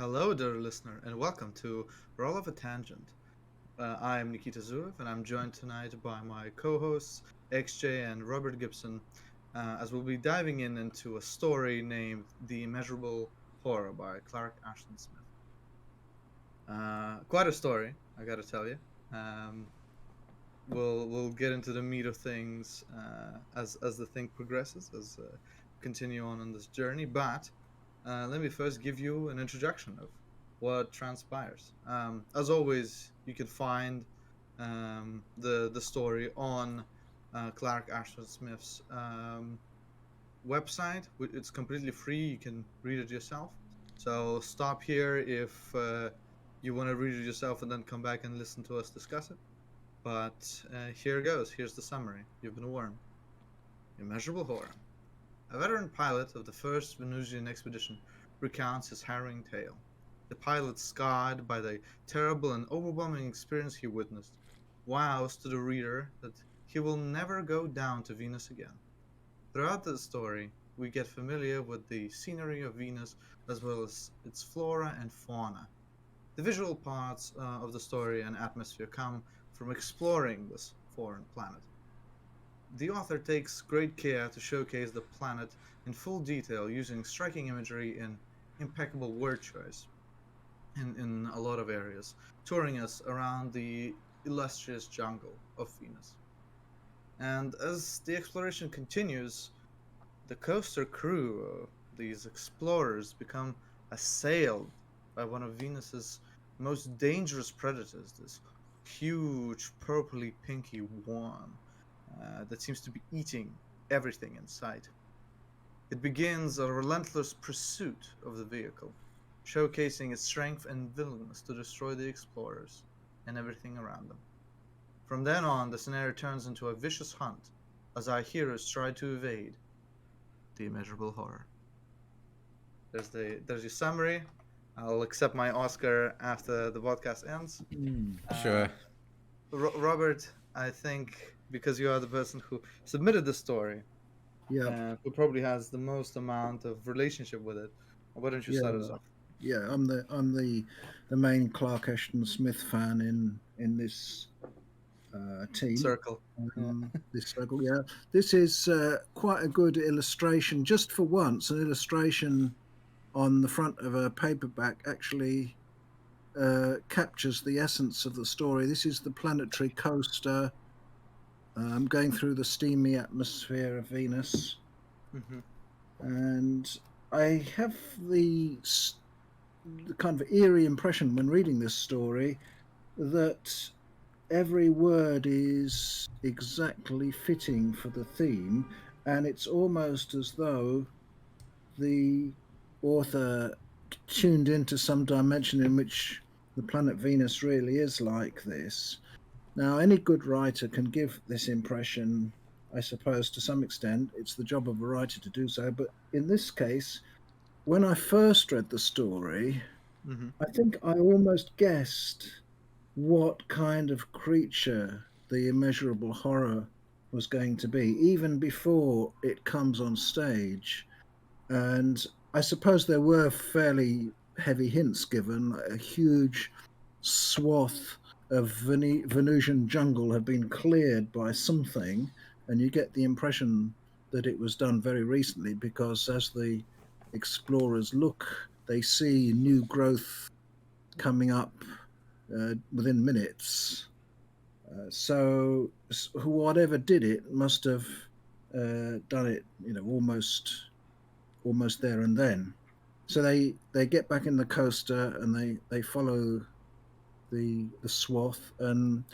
Hello, dear listener, and welcome to Roll of a Tangent. I'm Nikita Zuev, and I'm joined tonight by my co-hosts XJ and Robert Gibson, as we'll be diving into a story named "The Immeasurable Horror" by Clark Ashton Smith. Quite a story, I gotta tell you. Um, we'll get into the meat of things as the thing progresses, as continue on this journey. But let me first give you an introduction of what transpires. As always, you can find the story on Clark Ashton Smith's website. It's completely free. You can read it yourself. So stop here if you want to read it yourself, and then come back and listen to us discuss it. But here goes. Here's the summary. You've been warned. Immeasurable Horror. A veteran pilot of the first Venusian expedition recounts his harrowing tale. The pilot, scarred by the terrible and overwhelming experience he witnessed, vows to the reader that he will never go down to Venus again. Throughout the story, we get familiar with the scenery of Venus as well as its flora and fauna. The visual parts of the story and atmosphere come from exploring this foreign planet. The author takes great care to showcase the planet in full detail using striking imagery and impeccable word choice in a lot of areas, touring us around the illustrious jungle of Venus. And as the exploration continues, the coaster crew, these explorers, become assailed by one of Venus's most dangerous predators, this huge purpley pinky worm that seems to be eating everything in sight. It begins a relentless pursuit of the vehicle, showcasing its strength and willingness to destroy the explorers and everything around them. From then on, the scenario turns into a vicious hunt as our heroes try to evade the immeasurable horror. There's your summary. I'll accept my Oscar after the podcast ends. Uh, Sure. Robert, I think because you are the person who submitted the story, Yeah, who probably has the most amount of relationship with it, why don't you start us yeah, off? yeah. I'm the main Clark Ashton Smith fan in this team. Circle. Yeah. This circle, yeah. This is quite a good illustration. Just for once, an illustration on the front of a paperback actually captures the essence of the story. This is the planetary coaster going through the steamy atmosphere of Venus, Hmm. and I have the kind of eerie impression when reading this story that every word is exactly fitting for the theme, and it's almost as though the author tuned into some dimension in which the planet Venus really is like this. Now, any good writer can give this impression, I suppose, to some extent. It's the job of a writer to do so. But in this case, when I first read the story, Hmm. I think I almost guessed what kind of creature the immeasurable horror was going to be, even before it comes on stage. And I suppose there were fairly heavy hints given. A huge swath of Venusian jungle had been cleared by something, and you get the impression that it was done very recently because as the explorers look, they see new growth coming up within minutes. So whatever did it must have done it, almost there and then. So they get back in the coaster and they follow the swath, and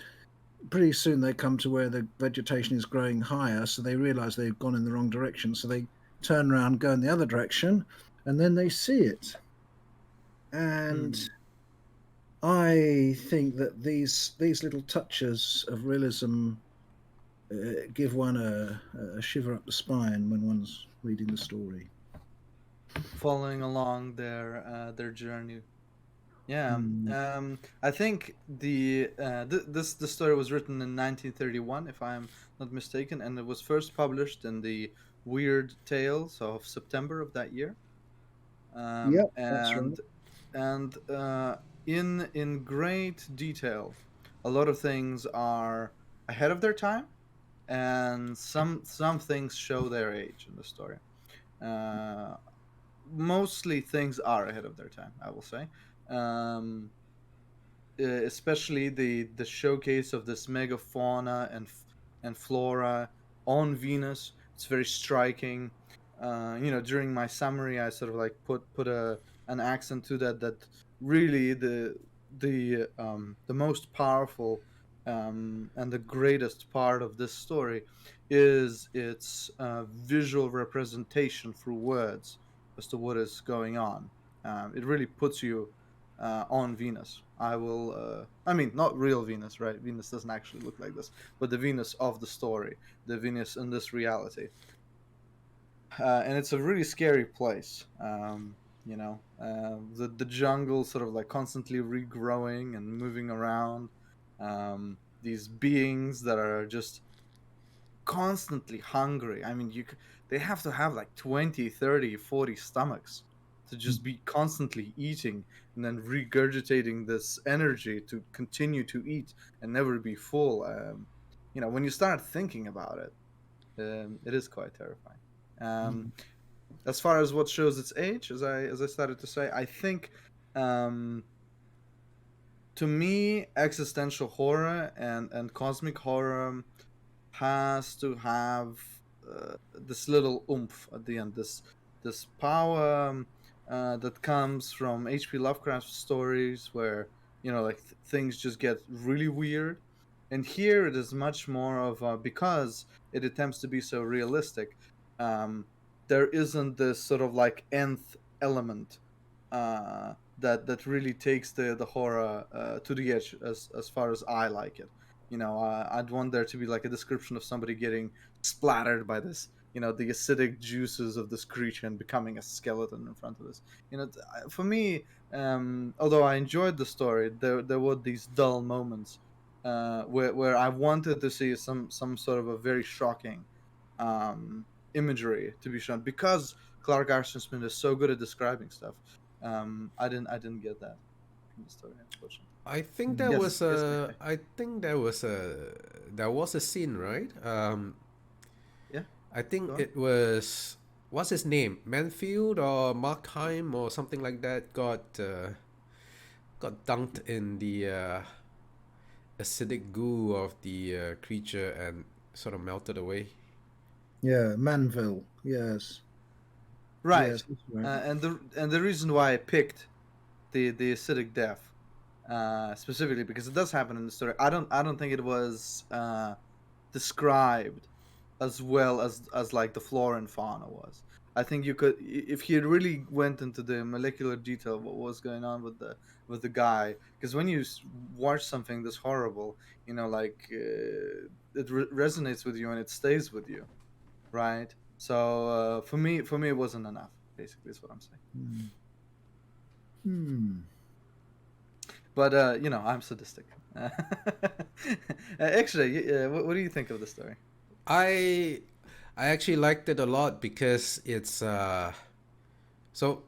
pretty soon they come to where the vegetation is growing higher. So they realise they've gone in the wrong direction. So they turn around, go in the other direction, and then they see it. And Mm. I think that these little touches of realism give one a shiver up the spine when one's reading the story. Following along their journey. Yeah. Mm, I think the story was written in 1931, if I'm not mistaken, and it was first published in the Weird Tales of September of that year. yep, that's And right. and in great detail. A lot of things are ahead of their time, and some things show their age in the story. Uh, Mostly things are ahead of their time, I will say. Um, Especially the showcase of this megafauna and flora on Venus. It's very striking. During my summary, I sort of like put an accent to that really the most powerful and the greatest part of this story is its visual representation through words as to what is going on. It really puts you on Venus. I will. I mean, not real Venus, right? Venus doesn't actually look like this, but the Venus of the story, the Venus in this reality, and it's a really scary place. The jungle sort of like constantly regrowing and moving around. These beings that are just constantly hungry. I mean, they have to have like 20, 30, 40 stomachs to just be constantly eating and then regurgitating this energy to continue to eat and never be full. When you start thinking about it, it is quite terrifying. Um, as far as what shows its age, as I started to say, I think um, to me, existential horror and cosmic horror has to have this little oomph at the end, this power that comes from H.P. Lovecraft stories, where like things just get really weird. And here it is much more of because it attempts to be so realistic. Um, there isn't this sort of like nth element that really takes the horror to the edge as far as I like it. I'd want there to be like a description of somebody getting splattered by this, the acidic juices of this creature and becoming a skeleton in front of us. For me, although I enjoyed the story, there were these dull moments where I wanted to see some sort of a very shocking imagery to be shown, because Clark Ashton Smith is so good at describing stuff. I didn't get that from the story, unfortunately. I think there Yes, was yes, a. okay. I think there was a scene, right? Yeah, I think go on. it was, what's his name, Manfield or Markheim or something like that, got dunked in the acidic goo of the creature and sort of melted away. Yeah, Manville. Yes. Right. Yes, that's right. And the reason why I picked the acidic death specifically, because it does happen in the story. I don't think it was described as well as like the flora and fauna was. I think you could, if he really went into the molecular detail of what was going on with the guy, because when you watch something this horrible, like it resonates with you and it stays with you, right? So for me, it wasn't enough. Basically, is what I'm saying. Hmm. Hmm. But I'm sadistic. Actually, what do you think of the story? I I actually liked it a lot because it's so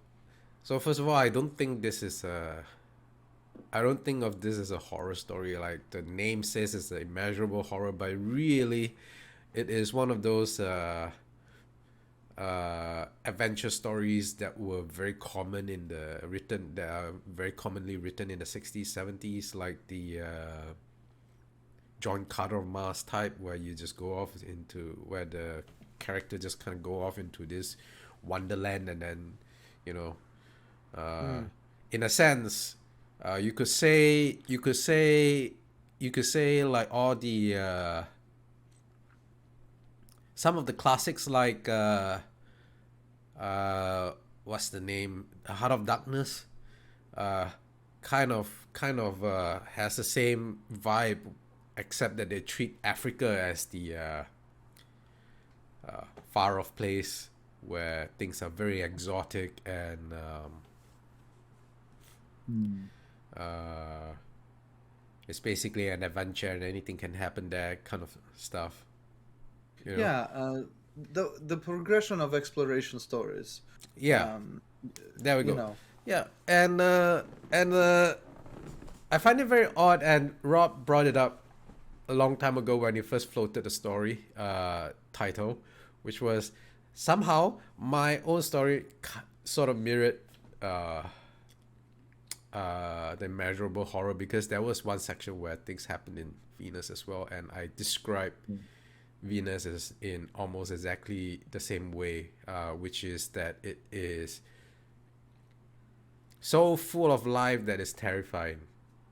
so first of all, I don't think of this as a horror story. Like the name says, it's an immeasurable horror, but really, it is one of those adventure stories that were very common that are very commonly written in the 60s, 70s, like the John Carter of Mars type, where you just go off into where the character just kind of go off into this wonderland, and then you know uh, Mm. in a sense, you could say like all the some of the classics, like what's the name, Heart of Darkness, uh, kind of has the same vibe, except that they treat Africa as the far off place where things are very exotic and Hmm. uh, it's basically an adventure and anything can happen there, kind of stuff. You know? Yeah, the progression of exploration stories. Yeah. Um, There we you go. know, Yeah, and I find it very odd, and Rob brought it up a long time ago when he first floated the story title, which was somehow my own story sort of mirrored uh, the Immeasurable Horror, because there was one section where things happened in Venus as well, and I described Venus as in almost exactly the same way, which is that it is so full of life that is terrifying,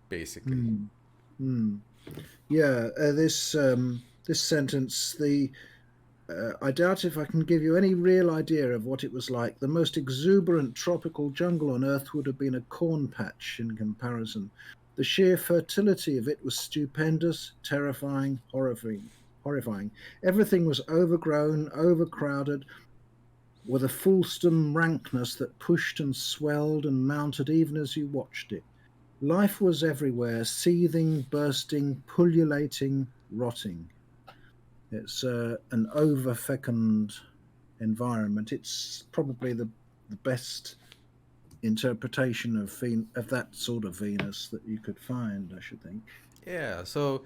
basically. Yeah, this sentence, I doubt if I can give you any real idea of what it was like. The most exuberant tropical jungle on Earth would have been a corn patch in comparison. The sheer fertility of it was stupendous, terrifying, horrifying. Everything was overgrown, overcrowded, with a fulsome rankness that pushed and swelled and mounted even as you watched it. Life was everywhere, seething, bursting, pullulating, rotting. It's an over-fecund environment. It's probably the best interpretation of that sort of Venus that you could find, I should think. Yeah, so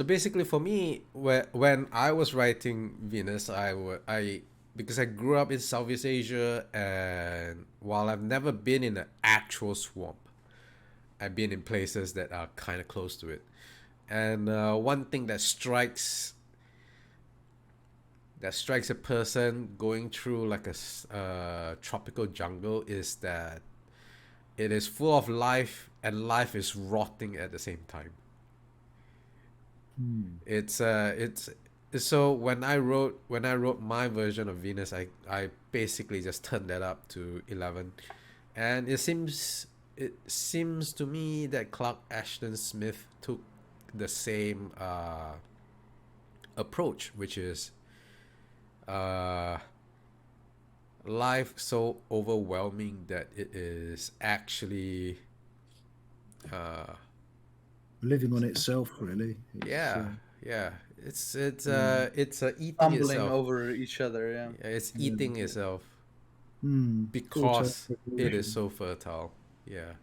basically for me, when I was writing Venus, I because I grew up in Southeast Asia, and while I've never been in an actual swamp, I've been in places that are kind of close to it. And one thing that strikes a person going through like a tropical jungle is that it is full of life, and life is rotting at the same time. It's so when I wrote my version of Venus, I basically just turned that up to 11, and it seems to me that Clark Ashton Smith took the same approach, which is life so overwhelming that it is actually Living on itself, really. It's eating Tumbling itself. over each other. Yeah. It's eating itself Mm, because it auto-regulation. is so fertile. Yeah.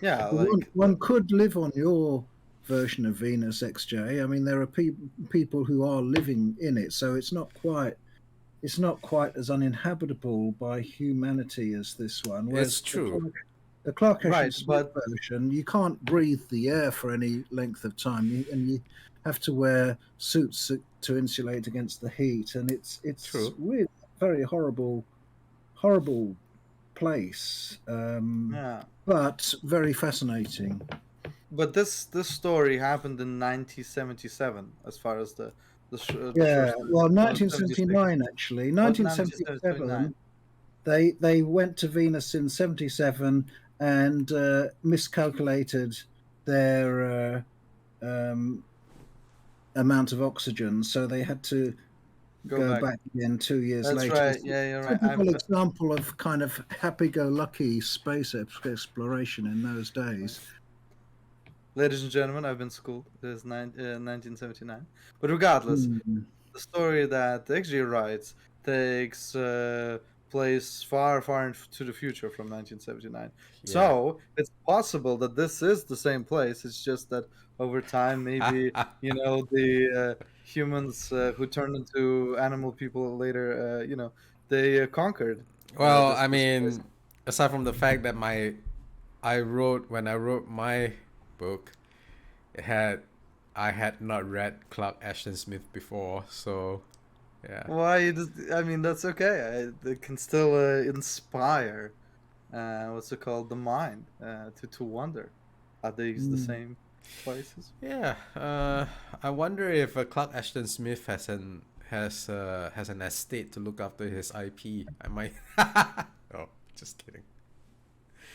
Yeah. Well, Like one could live on your version of Venus, XJ. I mean, there are people who are living in it, so it's not quite as uninhabitable by humanity as this one. It's Whereas true. the Clark Ashton Right, Smith but version, you can't breathe the air for any length of time, and you have to wear suits to insulate against the heat, and it's True. really a very horrible place, yeah. but very fascinating. But this story happened in 1977, as far as the short Yeah, story. well, 76. 1979 actually. Oh, 1979. 1977, they went to Venus in 77 and miscalculated their amount of oxygen, so they had to go back again 2 years That's later. right. It's Yeah, you're a right. typical example of kind of happy-go-lucky space exploration in those days. Ladies and gentlemen, I've been schooled. It is 1979. But regardless, the story that XG writes takes place far, far into the future from 1979. Yeah. So it's possible that this is the same place. It's just that over time, maybe the humans who turned into animal people later, they conquered. Well, this I place. mean, aside from the fact that when I wrote my book, I had not read Clark Ashton Smith before, so yeah. Why? I mean, that's okay. It can still inspire. What's it called? The mind to wonder. Are these the same places? Yeah. I wonder if Clark Ashton Smith has an estate to look after his IP. I might. Oh, just kidding.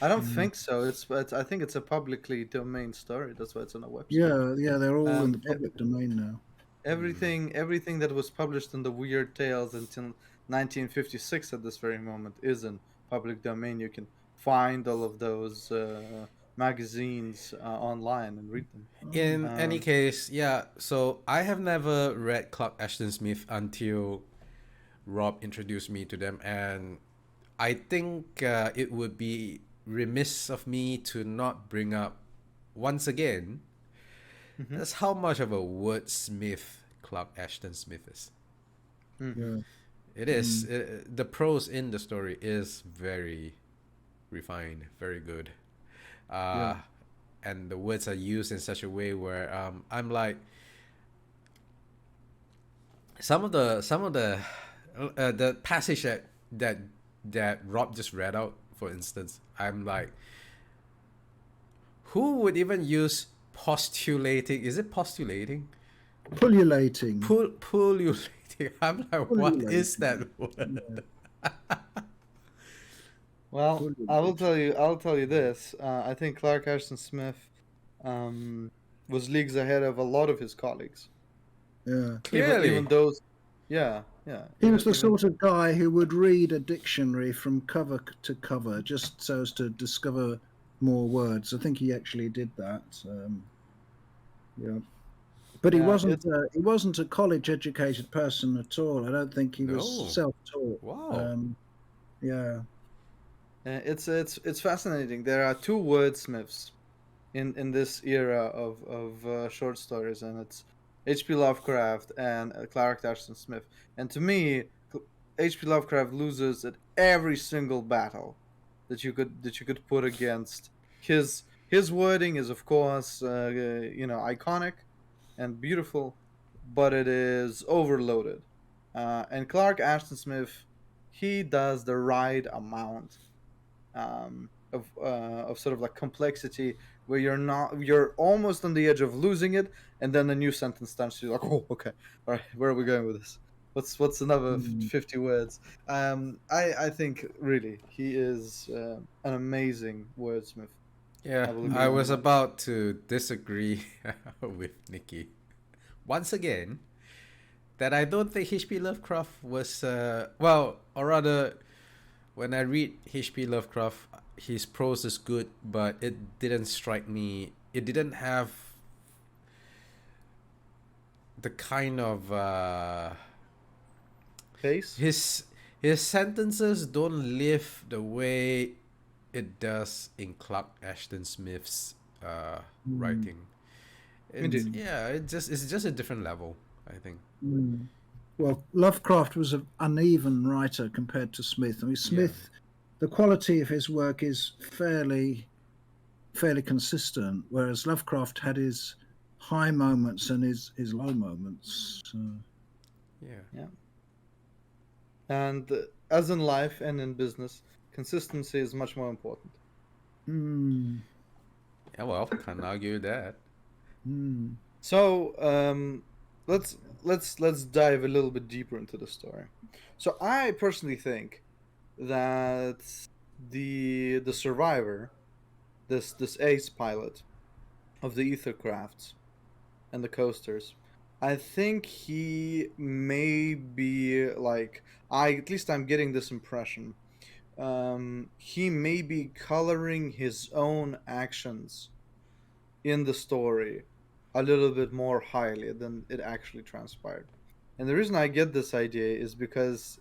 I don't think so. I think it's a publicly domain story. That's why it's on a website. Yeah, they're all in the public domain now. Everything that was published in the Weird Tales until 1956 at this very moment is in public domain. You can find all of those magazines online and read them. In any case, yeah. So I have never read Clark Ashton Smith until Rob introduced me to them, and I think it would be remiss of me to not bring up once again Mm-hmm. that's how much of a wordsmith Clark Ashton Smith is. Mm-hmm. Yeah. It is. The prose in the story is very refined, very good. Yeah. And the words are used in such a way where I'm like the passage that that Rob just read out, for instance, I'm like, who would even use postulating? Is it postulating? Pullulating. Pullulating. I'm like, what is that Pullulating. word? Well, Pullulating. I'll tell you this. I think Clark Ashton Smith um, was leagues ahead of a lot of his colleagues. Yeah. Even Clearly. those, yeah, yeah. He was the Even sort of guy who would read a dictionary from cover to cover just so as to discover more words. I think he actually did that. Yeah. But yeah. It's he wasn't a college educated person at all. I don't think he was No. self-taught. Wow. Yeah. it's fascinating. There are two wordsmiths in this era of short stories, and it's H.P. Lovecraft and Clark Ashton Smith. And to me, H.P. Lovecraft loses at every single battle that you could put against his wording is of course iconic and beautiful, but it is overloaded. And Clark Ashton Smith, he does the right amount of sort of like complexity where you're almost on the edge of losing it, and then a new sentence starts. You're like, oh, okay, all right, where are we going with this? What's another Mm. 50 words? I think really he is an amazing wordsmith. Yeah, I will I agree on was that. about to disagree with Nikki once again that I don't think H.P. Lovecraft was well, or rather, when I read H.P. Lovecraft, his prose is good, but it didn't strike me. It didn't have the kind of Pace. his sentences don't live the way it does in Clark Ashton Smith's Mm. writing. It's Indeed. Mm. yeah, it's just a different level, I think. Mm. Well, Lovecraft was an uneven writer compared to Smith. I mean, Yeah. Smith, the quality of his work is fairly consistent, whereas Lovecraft had his high moments and his low moments. So, Yeah. Yeah. And as in life and in business, consistency is much more important. mm, Yeah, well, can't argue that. mm, So let's dive a little bit deeper into the story. So I personally think that the survivor, this ace pilot of the ether crafts and the coasters, I think he may be like I at least I'm getting this impression. He may be coloring his own actions in the story a little bit more highly than it actually transpired. And the reason I get this idea is because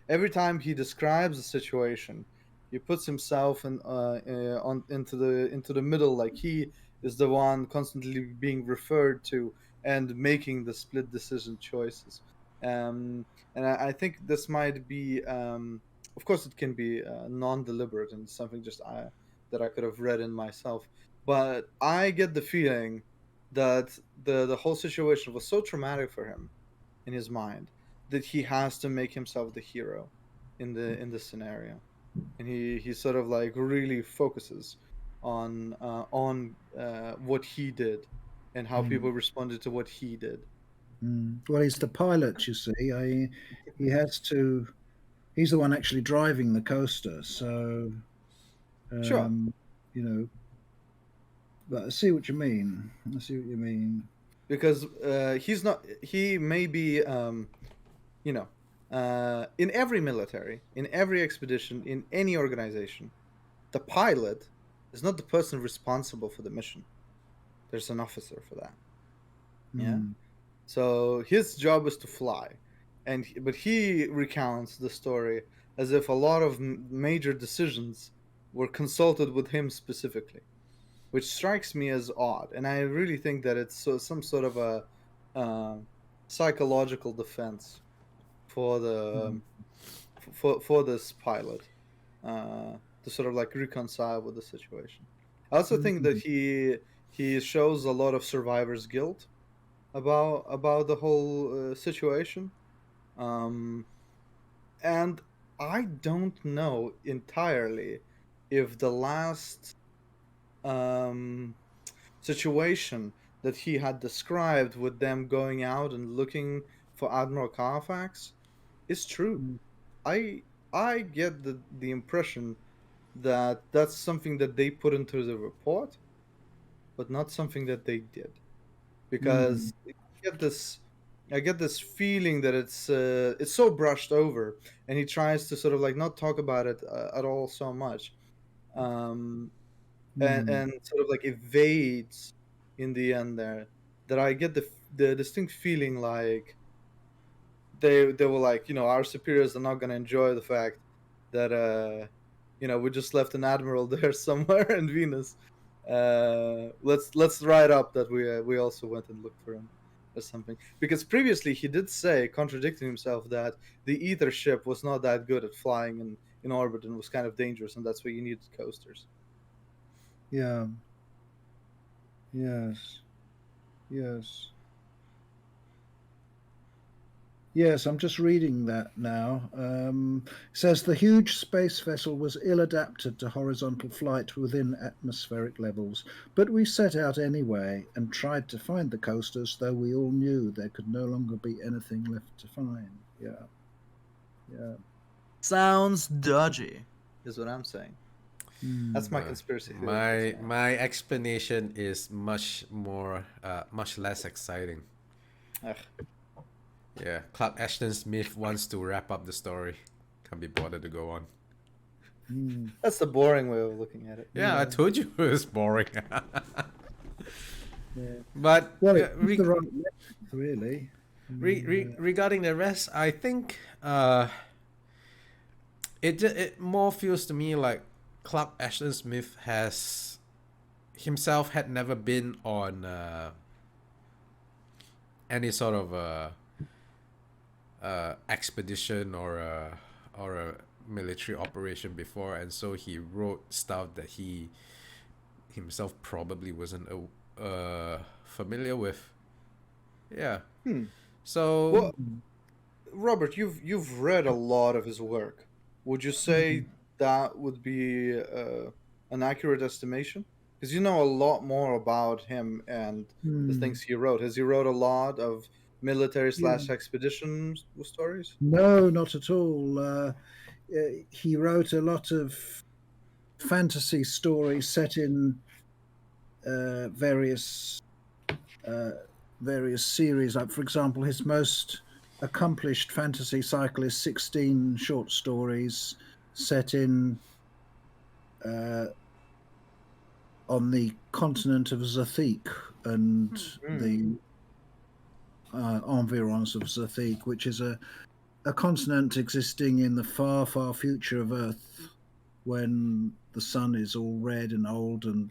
every time he describes a situation, he puts himself on into the middle, like he is the one constantly being referred to and making the split decision choices. And I think this might be, of course, it can be non-deliberate and something just that I could have read in myself, but I get the feeling that the whole situation was so traumatic for him in his mind that he has to make himself the hero in the scenario, and he sort of like really focuses on what he did and how mm, people responded to what he did. Well, he's the pilot, you see. He has to. He's the one actually driving the coaster, so Sure, um, you know. But I see what you mean. I see what you mean. because he's not. He may be, you know, in every military, in every expedition, in any organization, the pilot is not the person responsible for the mission. There's an officer for that. Yeah. Mm, So his job is to fly, but he recounts the story as if a lot of major decisions were consulted with him specifically, which strikes me as odd. And I really think that it's some sort of a psychological defense for the for this pilot to sort of like reconcile with the situation. I also think that he shows a lot of survivor's guilt about the whole situation, and I don't know entirely if the last um, situation that he had described with them going out and looking for Admiral Carfax is true. I I get the impression that that's something that they put into the report, but not something that they did, because I get this I get this feeling that it's so brushed over, and he tries to sort of like not talk about it at all so much, um, and sort of like evades in the end there. That I get the distinct feeling like they were like, our superiors are not going to enjoy the fact that we just left an admiral there somewhere in Venus. Let's write up that we also went and looked for him or something, because previously he did say, contradicting himself, that the ether ship was not that good at flying in orbit and was kind of dangerous, and that's why you needed coasters. Yeah. Yes. Yes. Yes, I'm just reading that now. It says the huge space vessel was ill adapted to horizontal flight within atmospheric levels, but we set out anyway and tried to find the coasters, though we all knew there could no longer be anything left to find. Yeah. Yeah. Sounds dodgy, is what I'm saying. That's my conspiracy theory. My explanation is much less exciting. Ugh. Yeah, Clark Ashton Smith wants to wrap up the story. Can't be bothered to go on. That's the boring way of looking at it. Yeah, I told you it was boring. Yeah. But Well, it's the right length, really. regarding the rest, I think it more feels to me like Clark Ashton Smith had never been on any sort of expedition or a military operation before, and so he wrote stuff that he himself probably wasn't familiar with. Yeah. So, well, Robert, you've read a lot of his work. Would you say that would be an accurate estimation? Because you know a lot more about him and the things he wrote. Has he wrote a lot of military / expedition stories? No, not at all. He wrote a lot of fantasy stories set in various series. Like, for example, his most accomplished fantasy cycle is 16 short stories set in on the continent of Zathique and the environs of Zathique, which is a continent existing in the far, far future of Earth, when the sun is all red and old, and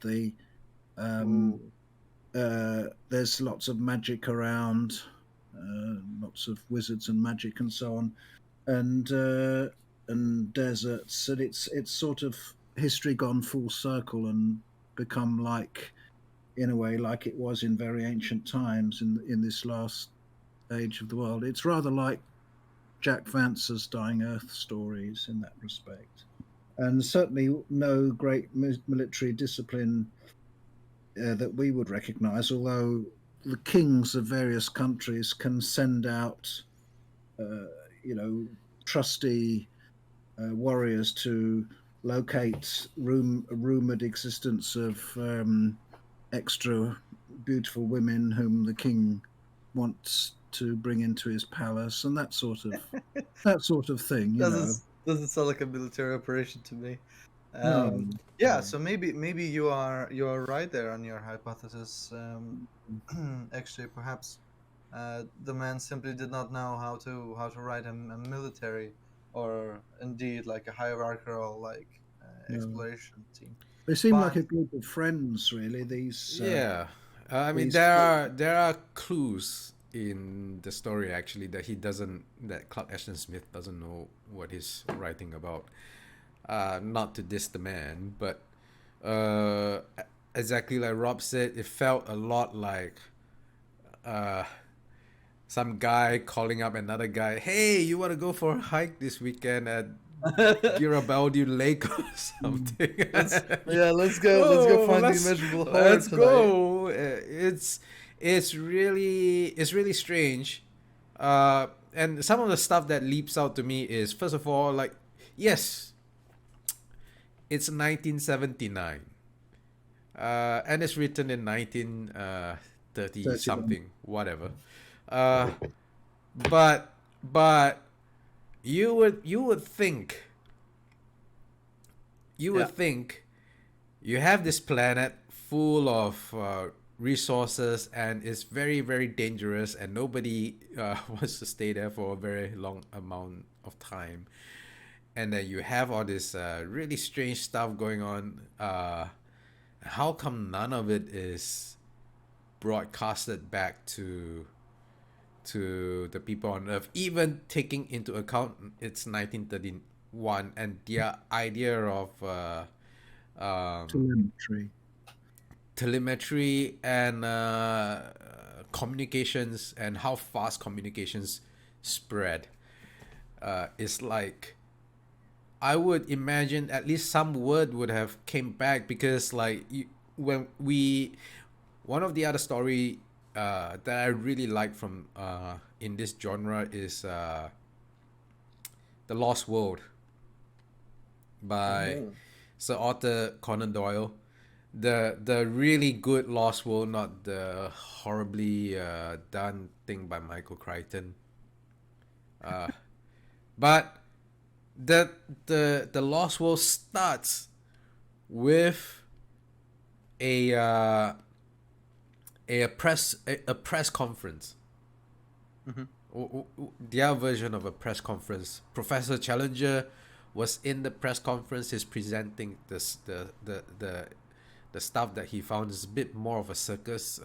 there's lots of magic around, lots of wizards and magic and so on, and deserts, and it's sort of history gone full circle and become like, in a way, like it was in very ancient times in this last age of the world. It's rather like Jack Vance's Dying Earth stories in that respect, and certainly no great military discipline that we would recognize, although the kings of various countries can send out trusty warriors to locate rumored existence of extra beautiful women whom the king wants to bring into his palace, and that sort of thing. Doesn't sound like a military operation to me. No. So maybe you are right there on your hypothesis. Actually, perhaps the man simply did not know how to write a military or indeed like a hierarchical like Yeah. exploration team. They seem like But a group of friends, really. These. Yeah, I mean these there are clues in the story actually that Clark Ashton Smith doesn't know what he's writing about. Not to diss the man, but uh, exactly like Rob said, it felt a lot like uh, some guy calling up another guy. Hey, you want to go for a hike this weekend at Garibaldi Lake or something? let's go Oh, find the let's immeasurable horror let's tonight. go. It's really strange. And some of the stuff that leaps out to me is, first of all, like, yes, it's 1979. And it's written in 1930 something, whatever. But you would think you have this planet full of resources, and it's very, very dangerous, and nobody wants to stay there for a very long amount of time. And then you have all this really strange stuff going on. How come none of it is broadcasted back to the people on Earth, even taking into account it's 1931 and their idea of telemetry and communications, and how fast communications spread. It's like, I would imagine at least some word would have came back, because like one of the other story that I really like from in this genre is The Lost World by Sir Arthur Conan Doyle. The really good Lost World, not the horribly done thing by Michael Crichton. But the Lost World starts with a press conference. Their version of a press conference. Professor Challenger was in the press conference. He's presenting the stuff that he found. Is a bit more of a circus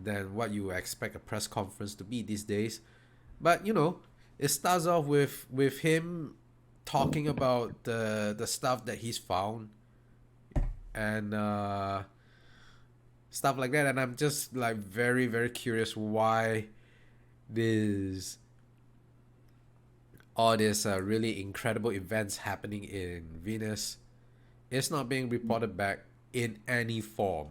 than what you expect a press conference to be these days. But it starts off with him talking about the stuff that he's found, and stuff like that. And I'm just like very, very curious why all these really incredible events happening in Venus is not being reported back in any form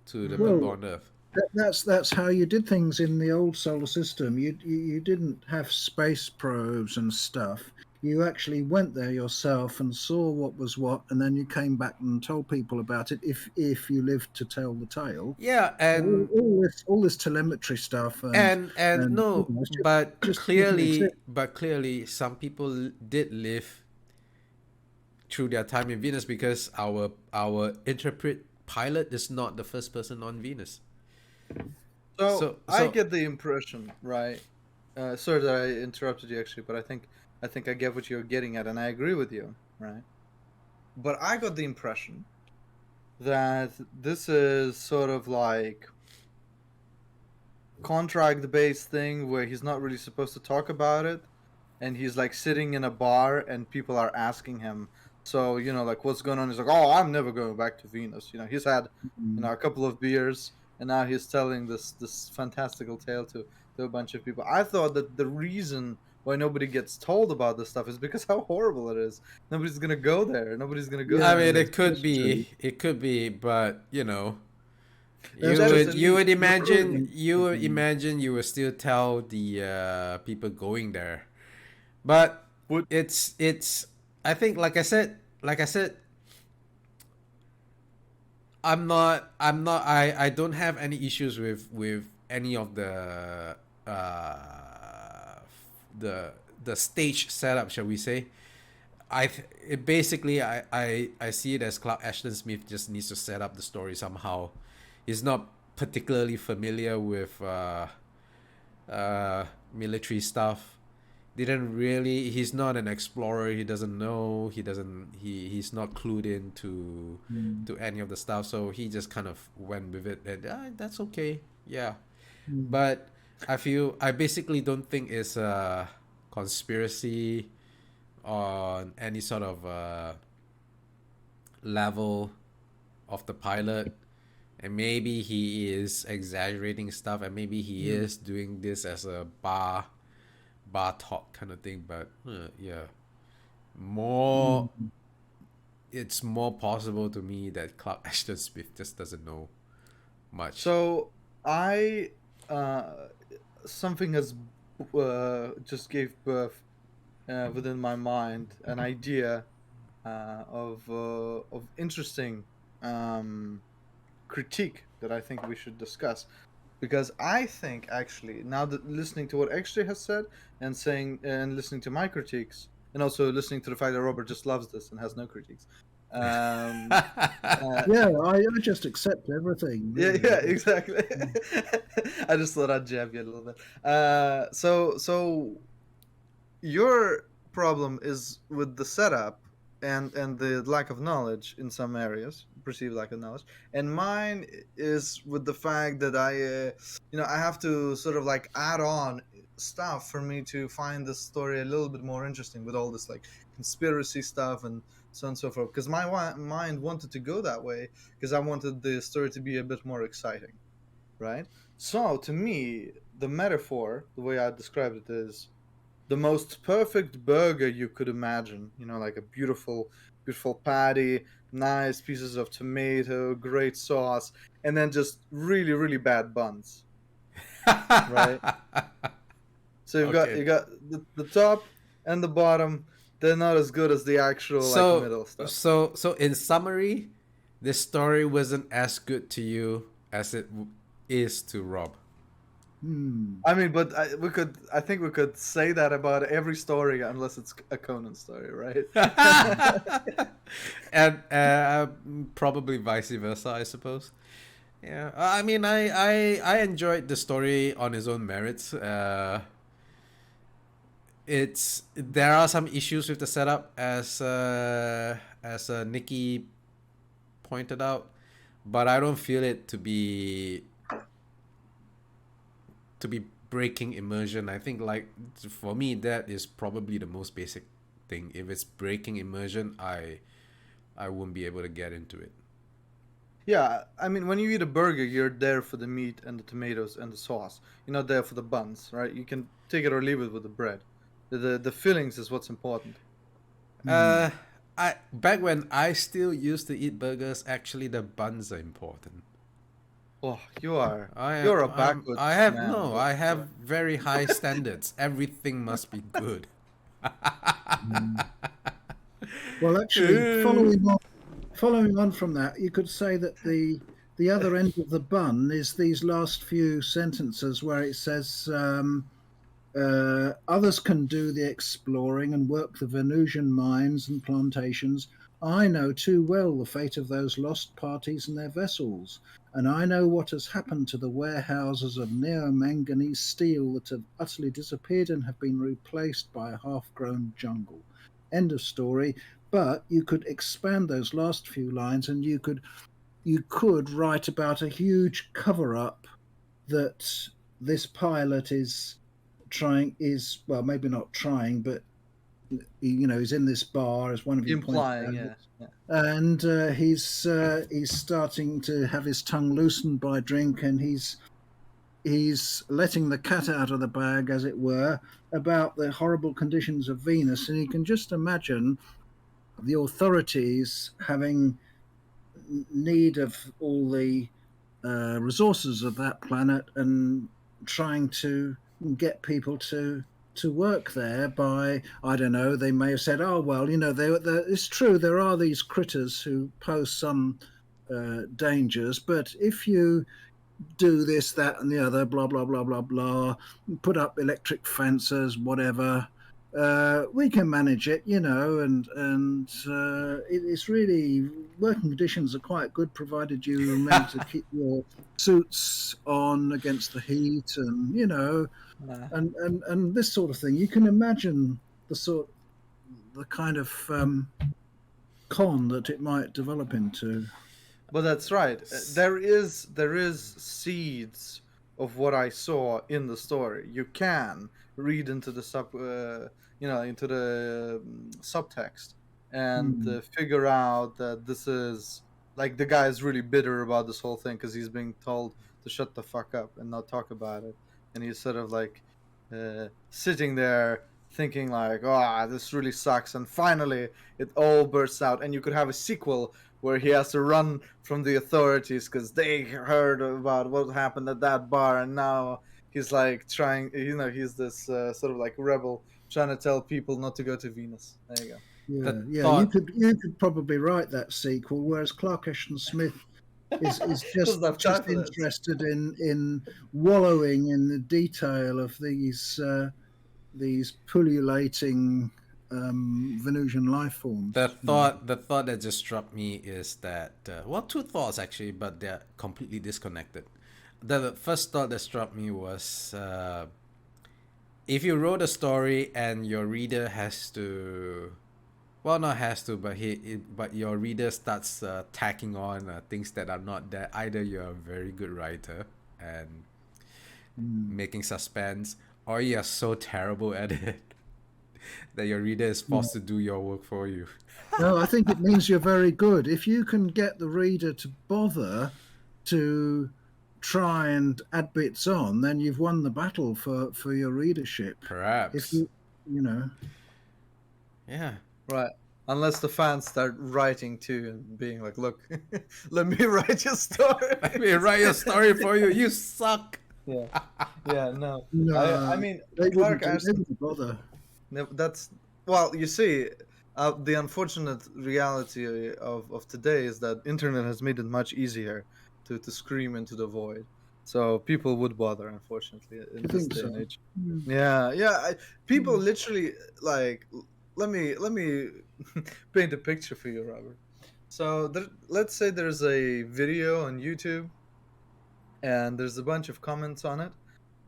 to the people on Earth. That's how you did things in the old solar system. You didn't have space probes and stuff. You actually went there yourself and saw what was what, and then you came back and told people about it if you lived to tell the tale. Yeah, and all this telemetry stuff and no, but just clearly some people did live through their time in Venus, because our interpret pilot is not the first person on Venus. So I get the impression, right? Sorry that I interrupted you actually, but I think I get what you're getting at, and I agree with you, right? But I got the impression that this is sort of like contract-based thing where he's not really supposed to talk about it, and he's like sitting in a bar and people are asking him, so like, what's going on? He's like, oh, I'm never going back to Venus. He's had a couple of beers, and now he's telling this fantastical tale to a bunch of people. I thought that the reason why nobody gets told about this stuff is because how horrible it is. Nobody's gonna go there. Nobody's gonna go. I there. mean, it could be, but you would imagine you would still tell the people going there, but it's I think, like I said, I don't have any issues with any of the stage setup, shall we say. I see it as Clark Ashton Smith just needs to set up the story somehow. He's not particularly familiar with military stuff. didn't really. He's not an explorer. He doesn't know. He's not clued in to any of the stuff. So he just kind of went with it, and that's okay. Yeah, but I basically don't think it's a conspiracy on any sort of level of the pilot, and maybe he is exaggerating stuff, and maybe he is doing this as a bar talk kind of thing. But yeah, more it's more possible to me that Clark Ashton Smith just doesn't know much. So I something has just gave birth within my mind, an idea of interesting critique that I think we should discuss, because I think actually, now that listening to what XJ has said and saying and listening to my critiques, and also listening to the fact that Robert just loves this and has no critiques. Yeah, I just accept everything. Yeah, really. yeah, exactly. I just thought I'd jab you a little bit. So your problem is with the setup and the lack of knowledge in some areas, perceived lack of knowledge, and mine is with the fact that I have to sort of like add on stuff for me to find the story a little bit more interesting with all this like conspiracy stuff and so on and so forth. Because my mind wanted to go that way because I wanted the story to be a bit more exciting, right? So to me, the metaphor, the way I described it, is the most perfect burger you could imagine. Like a beautiful patty, nice pieces of tomato, great sauce, and then just really, really bad buns. Right? So you Okay. got the top and the bottom. They're not as good as the actual like middle stuff. So in summary, this story wasn't as good to you as it is to Rob. I mean, but I think we could say that about every story unless it's a Conan story, right? And probably vice versa, I suppose. Yeah, I mean, I enjoyed the story on its own merits. There are some issues with the setup, as Nikki pointed out, but I don't feel it to be breaking immersion. I think, like, for me, that is probably the most basic thing. If it's breaking immersion, I wouldn't be able to get into it. Yeah, I mean, when you eat a burger, you're there for the meat and the tomatoes and the sauce. You're not there for the buns, right? You can take it or leave it with the bread. The fillings is what's important. I back when I still used to eat burgers, actually the buns are important. Oh, you're a I backwoods have man. no. I have very high standards. Everything must be good. Well, actually, following on from that, you could say that the other end of the bun is these last few sentences where it says, others can do the exploring and work the Venusian mines and plantations. I know too well the fate of those lost parties and their vessels, and I know what has happened to the warehouses of neo-manganese steel that have utterly disappeared and have been replaced by a half-grown jungle. End of story. But you could expand those last few lines, and you could write about a huge cover-up that this pilot is well, maybe not trying, but he's in this bar, as one of you implying, pointed out, yeah. and he's starting to have his tongue loosened by drink, and he's letting the cat out of the bag, as it were, about the horrible conditions of Venus, and you can just imagine the authorities having need of all the resources of that planet and trying to get people to work there by, I don't know, they may have said, oh, well, it's true, there are these critters who pose some dangers, but if you do this, that, and the other, blah, blah, blah, blah, blah, put up electric fences, whatever, we can manage it, and it's really working conditions are quite good, provided you remember to keep your suits on against the heat, and and this sort of thing. You can imagine the kind of con that it might develop into. But that's right. There is seeds of what I saw in the story. You can read into the into the subtext and figure out that this is like the guy is really bitter about this whole thing because he's being told to shut the fuck up and not talk about it, and he's sort of like sitting there thinking like, "Oh, this really sucks," and finally it all bursts out, and you could have a sequel where he has to run from the authorities because they heard about what happened at that bar, and now he's like trying, he's this sort of like rebel trying to tell people not to go to Venus. There you go. You could probably write that sequel, whereas Clark Ashton Smith is just interested in wallowing in the detail of these pullulating Venusian life forms. The thought that just struck me is that two thoughts actually, but they're completely disconnected. The first thought that struck me was if you wrote a story and your reader has to, well, not has to, but your reader starts tacking on things that are not there. Either you're a very good writer and making suspense, or you're so terrible at it that your reader is forced to do your work for you. No, I think it means you're very good. If you can get the reader to bother to try and add bits on, then you've won the battle for your readership. Perhaps. If you Yeah. Right. Unless the fans start writing too and being like, look, let me write your story. Let me write your story for you. You suck. Yeah. Yeah, no. I mean, they Clark wouldn't bother. That's, well, you see, the unfortunate reality of today is that internet has made it much easier to scream into the void. So people would bother, unfortunately, in this day and age. Yeah. People literally like. Let me paint a picture for you, Robert. So let's say there's a video on YouTube, and there's a bunch of comments on it,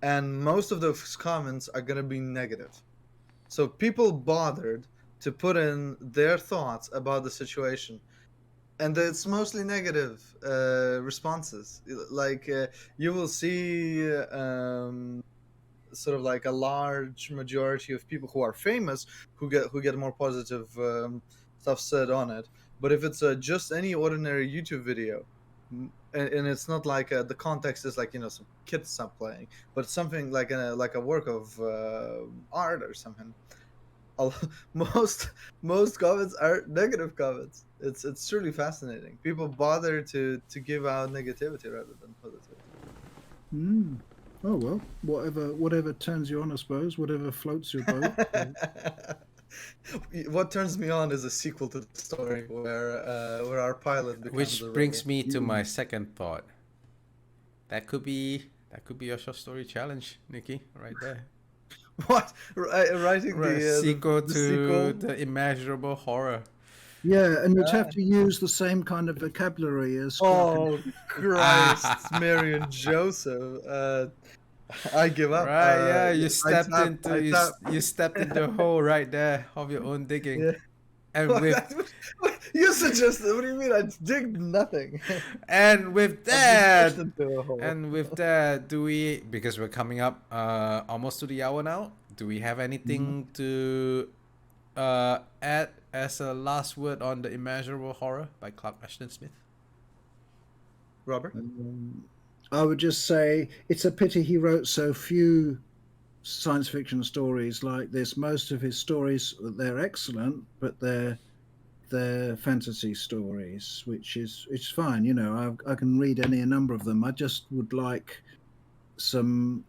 and most of those comments are gonna be negative. So people bothered to put in their thoughts about the situation, and it's mostly negative responses. Like you will see sort of like a large majority of people who are famous who get more positive stuff said on it. But if it's just any ordinary YouTube video, and it's not like the context is like some kids stop playing, but something like a work of art or something. Most comments are negative comments. It's truly fascinating. People bother to give out negativity rather than positivity. Oh well, whatever turns you on, I suppose. Whatever floats your boat. What turns me on is a sequel to the story where our pilot becomes Which brings me to my second thought. That could be your short story challenge, Nikki, right there. What? Writing the sequel the to the Immeasurable Horror. Yeah, and you'd have to use the same kind of vocabulary as. Oh Christ, Mary and Joseph. I give up. Right, yeah, you stepped into a hole right there of your own digging. Yeah. And you suggested. What do you mean? I digged nothing. And with that, because we're coming up almost to the hour now, do we have anything to add as a last word on the Immeasurable Horror by Clark Ashton Smith? Robert? I would just say it's a pity he wrote so few science fiction stories like this. Most of his stories, they're excellent, but they're fantasy stories, which is fine. I can read a number of them. I just would like some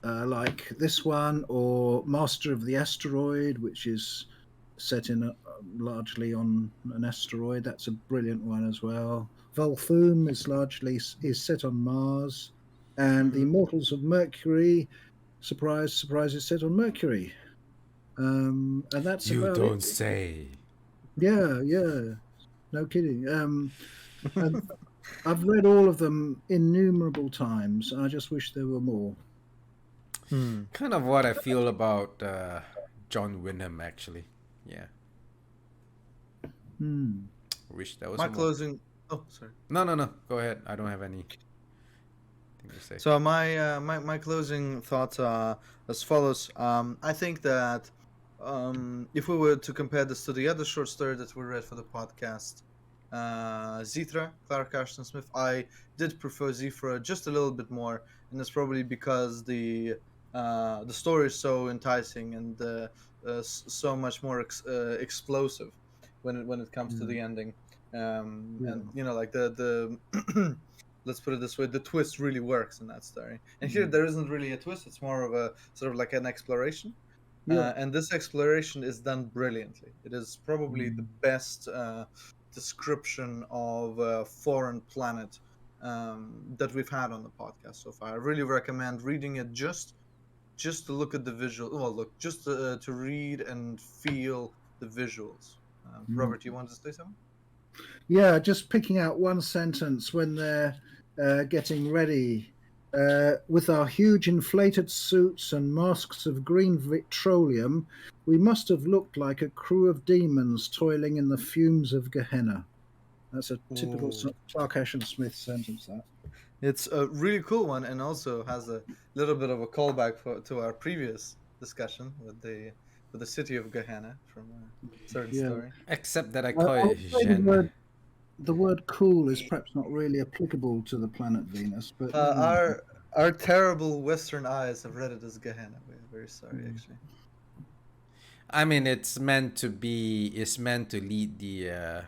like this one, or Master of the Asteroid, which is set in largely on an asteroid. That's a brilliant one as well. Volthoom is set on Mars, and The Immortals of Mercury, surprise, surprise, is set on Mercury. And that's You about don't it. say. Yeah, no kidding. And I've read all of them innumerable times. I just wish there were more. Kind of what I feel about John Wyndham, actually. Yeah. Hmm. Wish there was My more. closing. Oh, sorry. No. Go ahead. I don't have anything to say. So my closing thoughts are as follows. I think that if we were to compare this to the other short story that we read for the podcast, Zithra, Clark Ashton Smith, I did prefer Zithra just a little bit more, and it's probably because the story is so enticing and so much more explosive when it comes to the ending. And like the let's put it this way, the twist really works in that story, and here there isn't really a twist, it's more of a sort of like an exploration. And this exploration is done brilliantly. It is probably the best description of a foreign planet that we've had on the podcast so far. I really recommend reading it just to look at the visual. Well, look, just to read and feel the visuals. Robert, you wanted to say something? Yeah, just picking out one sentence when they're getting ready with our huge inflated suits and masks of green petroleum, we must have looked like a crew of demons toiling in the fumes of Gehenna. That's a typical Ooh. Clark Ashton Smith sentence. That. It's a really cool one, and also has a little bit of a callback to our previous discussion with the city of Gehenna from a certain story. Except that I I call it would say Jen. the word cool is perhaps not really applicable to the planet Venus, but never mind. Our terrible Western eyes have read it as Gehenna. We're very sorry, actually. I mean, it's meant to be. It's meant to lead the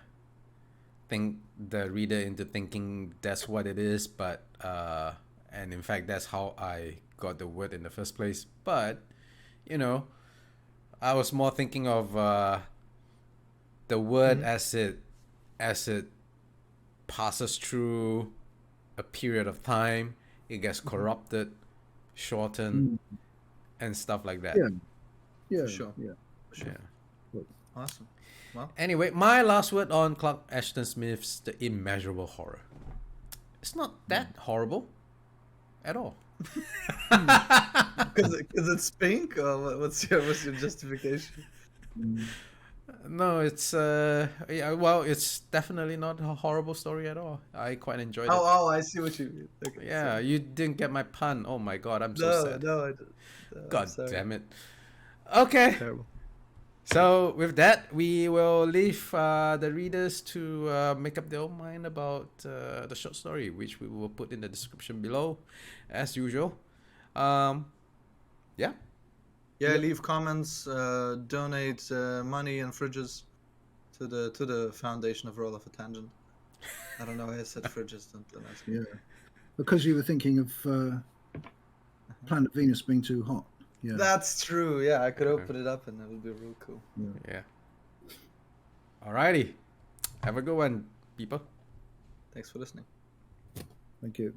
reader into thinking that's what it is, but and in fact that's how I got the word in the first place. But I was more thinking of the word as it passes through a period of time, it gets corrupted, shortened, and stuff like that. Yeah, Sure. yeah. Yeah. Awesome. Well, Anyway, my last word on Clark Ashton Smith's The Immeasurable Horror. It's not that horrible at all. because it's pink, or what's your justification? No, it's it's definitely not a horrible story at all. I quite enjoyed it. Oh, I see what you mean. Okay, Yeah, sorry. you didn't get my pun. Oh my god, I'm so No, sad. no, I didn't. No, God sorry. damn it. Okay. Terrible. So with that, we will leave the readers to make up their own mind about the short story, which we will put in the description below, as usual. Yeah. Yeah, leave comments, donate money and fridges to the foundation of Roll Off a Tangent. I don't know why I said fridges. Don't ask me. Yeah. Because you were thinking of planet Venus being too hot. Yeah. That's true. Yeah, I could open it up and it would be real cool. Yeah. Alrighty. Have a good one, people. Thanks for listening. Thank you.